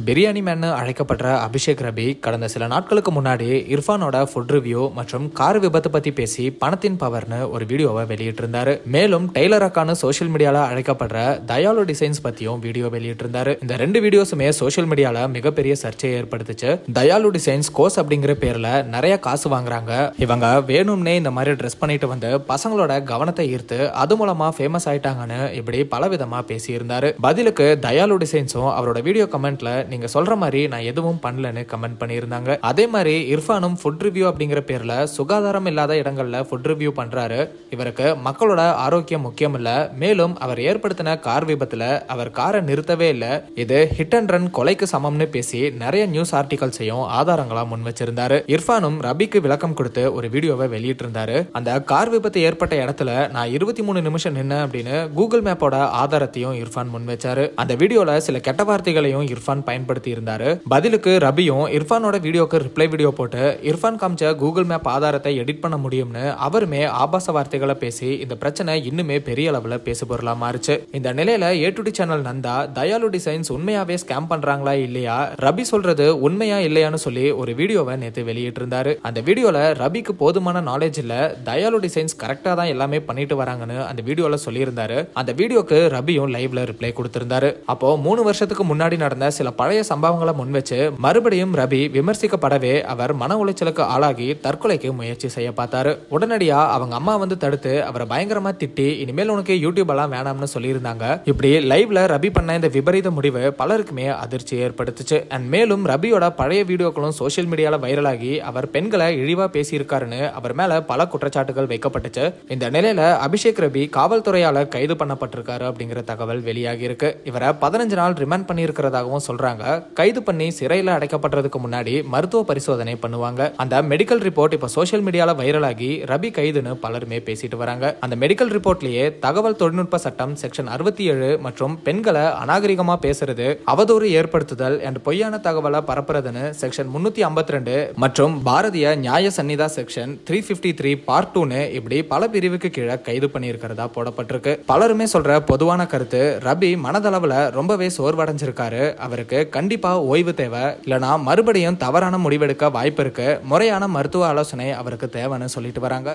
Biryani man அழைக்கப்படுற Abhishek ரபி கடந்த சில நாட்களுக்கு முன்னாடி இர்ஃபானோட ஃபுட் ரிவ்யூ மற்றும் கார் விபத்து பத்தி பேசி பணத்தின் பவர்னு ஒரு வீடியோவை வெளியிட்டிருந்தாரு. மேலும் டெய்லர் அக்கான சோஷியல் மீடியால அழைக்கப்படுற தயாலு டிசைன்ஸ் பத்தியும் வீடியோ வெளியிட்டிருந்தாரு. இந்த ரெண்டு வீடியோஸுமே சோஷியல் மீடியால மிகப்பெரிய சர்ச்சையை ஏற்படுத்துச்சு. தயாலு டிசைன்ஸ் கோஸ் அப்படிங்கிற பேர்ல நிறைய காசு வாங்குறாங்க. இவங்க வேணும்னே இந்த மாதிரி ட்ரெஸ் பண்ணிட்டு வந்து பசங்களோட கவனத்தை ஈர்த்து அது மூலமா ஃபேமஸ் ஆயிட்டாங்கன்னு இப்படி பல விதமா பேசியிருந்தாரு. பதிலுக்கு தயாலு டிசைன்ஸும் அவரோட வீடியோ கமெண்ட்ல நீங்க சொல்ற மாதிரி நான் எதுவும் பண்ணலன்னு கமெண்ட் பண்ணியிருந்தாங்க. அதே மாதிரி இர்ஃபானும் ஃபுட் ரிவ்யூ அப்படிங்கிற பேர்ல சுகாதாரம் இல்லாத இடங்கள்ல ஃபுட் ரிவ்யூ பண்றாரு. இவருக்கு மக்களோட ஆரோக்கியம் முக்கியம் இல்ல, மேலும் அவர் ஏற்படுத்தின கார் விபத்துல அவர் காரை நிறுத்தவே இல்ல, இது ஹிட் அண்ட் ரன் கொலைக்கு சமம்னு பேசி நிறைய நியூஸ் ஆர்டிகல்ஸையும் ஆதாரங்களா முன் வச்சிருந்தாரு. இர்ஃபானும் ரபிக்கு விளக்கம் கொடுத்து ஒரு வீடியோவை வெளியிட்டு இருந்தாரு. அந்த கார் விபத்து ஏற்பட்ட இடத்துல நான் 23 நிமிஷம் நின்ன அப்படின்னு கூகுள் மேப்போட ஆதாரத்தையும் இர்ஃபான் முன் வச்சாரு. அந்த வீடியோல சில கெட்ட வார்த்தைகளையும் இர்ஃபான் பயன்படுத்தி இருந்தாரு. பதிலுக்கு ரபியும் இர்ஃபானோட வீடியோக்கு ரிப்ளை வீடியோ போட்டு இர்ஃபான் காமிச்ச கூகுள் மேப் ஆதாரத்தை எடிட் பண்ண முடியும்னு அவருமே ஆபாச வார்த்தைகளை பேசி இந்த பிரச்சனை இன்னுமே பெரிய அளவுல பேசு பொருளா மாறுச்சு. இந்த நிலையில ஏ2டி சேனல் நந்தா தயாலு டிசைன்ஸ் உண்மையாவே ஸ்கேம் பண்றாங்களா இல்லையா, ரபி சொல்றது உண்மையா இல்லையான்னு சொல்லி ஒரு வீடியோவை நேத்து வெளியிட்டு இருந்தாரு. அந்த வீடியோல ரபிக்கு போதுமான நாலேஜ் இல்ல, தயாலு டிசைன்ஸ் கரெக்டா தான் எல்லாமே பண்ணிட்டு வராங்கன்னு அந்த வீடியோல சொல்லியிருந்தாரு. அந்த வீடியோக்கு ரபியும் லைவ்ல ரிப்ளை கொடுத்திருந்தாரு. அப்போ 3 வருஷத்துக்கு முன்னாடி நடந்த சில பழைய சம்பவங்களை முன் வச்சு மறுபடியும் ரபி விமர்சிக்கப்படவே அவர் மன உளைச்சலுக்கு ஆளாகி தற்கொலைக்கு முயற்சி செய்ய பார்த்தாரு. உடனடியா அவங்க அம்மா வந்து தடுத்து அவரை பயங்கரமா திட்டி இனிமேல் உனக்கு யூடியூப் எல்லாம் வேணாம்னு சொல்லியிருந்தாங்க. இப்படி லைவ்ல ரபி பண்ண இந்த விபரீத முடிவு பலருக்குமே அதிர்ச்சி ஏற்படுத்துச்சு. அண்ட் மேலும் ரபியோட பழைய வீடியோக்களும் சோசியல் மீடியால வைரலாகி அவர் பெண்களை இழிவா பேசியிருக்காருன்னு அவர் மேல பல குற்றச்சாட்டுகள் வைக்கப்பட்டுச்சு. இந்த நிலையில அபிஷேக் ரபி காவல்துறையால கைது பண்ணப்பட்டிருக்காரு அப்படிங்கிற தகவல் வெளியாகி இருக்கு. இவரை 15 நாள் ரிமாண்ட் பண்ணி இருக்கிறதாகவும் சொல்றாங்க. கைது பண்ணி சிறையில அடைக்கப்படுறதுக்கு முன்னாடி மருத்துவ பரிசோதனை பண்ணுவாங்க. அந்த மெடிக்கல் ரிப்போர்ட் இப்ப சோசியல் மீடியால வைரலாகி ரபி கைதுன்னு பலருமே பேசிட்டு வராங்க. அந்த மெடிக்கல் ரிப்போர்ட்லயே தகவல் தொழில்நுட்ப சட்டம் செக்ஷன் 67 மற்றும் பெண்களை அநாகரிகமா பேசுறது, அவதூறு ஏற்படுத்துதல் அண்ட் பொய்யான தகவலை பரப்புறதுன்னு செக்ஷன் 352 மற்றும் பாரதிய நியாய சன்னிதா செக்ஷன் 353 பார்ட் 2ன்னு இப்படி பல பிரிவுக்கு கீழே கைது பண்ணியிருக்கிறதா போடப்பட்டிருக்கு. பலருமே சொல்ற பொதுவான கருத்து, ரபி மனதளவுல ரொம்பவே சோர்வடைஞ்சிருக்காரு, அவருக்கு கண்டிப்பா ஓய்வு தேவை, இல்லனா மறுபடியும் தவறான முடிவெடுக்க வாய்ப்பு இருக்கு, முறையான மருத்துவ ஆலோசனை அவருக்கு தேவைன்னு சொல்லிட்டு வராங்க.